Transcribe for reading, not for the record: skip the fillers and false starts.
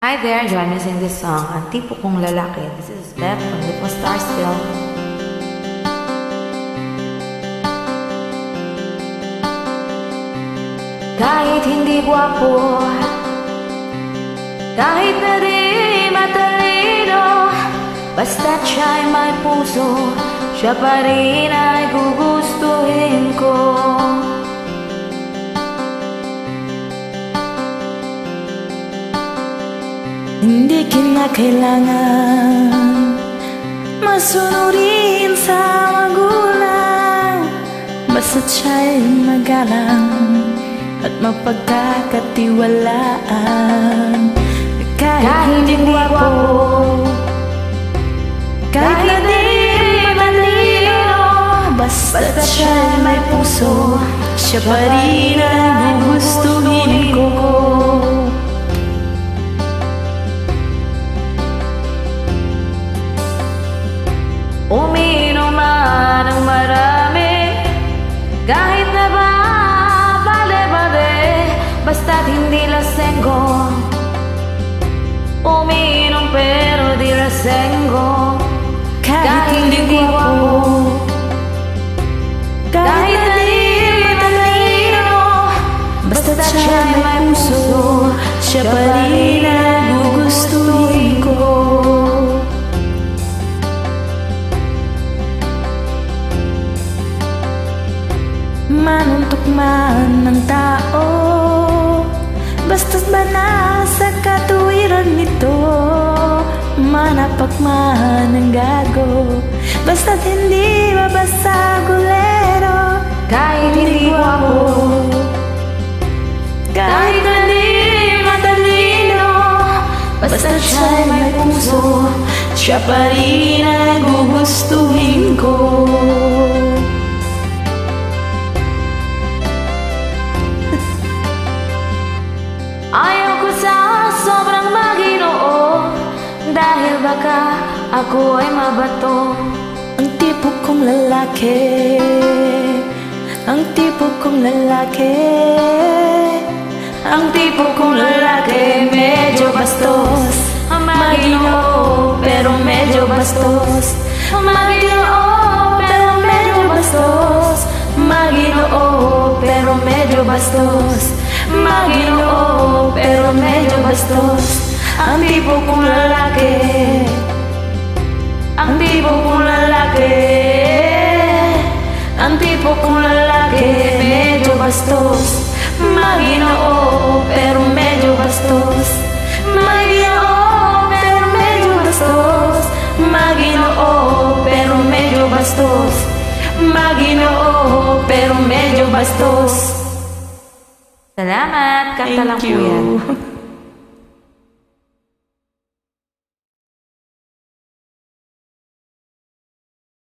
Hi there, join me sing this song, Ang Tipo Kong Lalaki. This is Beth from Little Star Still. Kahit hindi gwapo, kahit na di matalino, basta't siya'y may puso, siya pa rin ay gugustuhin ko. Hindi kinakailangan masunurin sa magulang, basta't siya'y magalang at mapagkakatiwalaan. Kahit hindi gwapo, kahit na di matalino, basta't siya'y may puso, siya pa rin ang gugustuhin ko. Umiinom man ng marami, kahit na ba bale-bale, basta't hindi lasenggo. Umiinom pero di lasenggo. Kahit hindi gwapo, kahit na di matalino, basta't siya'y may puso, siya pa rin ang gugustuhin ko. Manuntok man ng tao, basta't ba nasa katuwiran nito, manapak man ang gago, basta't hindi mabasagulero. kahit hindi gwapo, kahit na di matalino, basta't siya'y may puso, siya pa rin ang gugustuhin ko. ayaw ko sa sobrang maginoo, dahil baka ako ay mabato. Ang tipo kong lalaki, ang tipo kong lalaki, ang tipo kong lalaki, medyo bastos, maginoo pero medyo bastos, maginoo pero medyo bastos, maginoo pero medyo bastos, maginoo pero medyo bastos. Ang tipo kong lalaki, ang tipo kong lalaki, ang tipo kong lalaki, medyo bastos, maginoo pero medyo bastos, maginoo pero medyo bastos, maginoo pero medyo bastos, maginoo pero medyo bastos. Salamat, kanta lang po yan.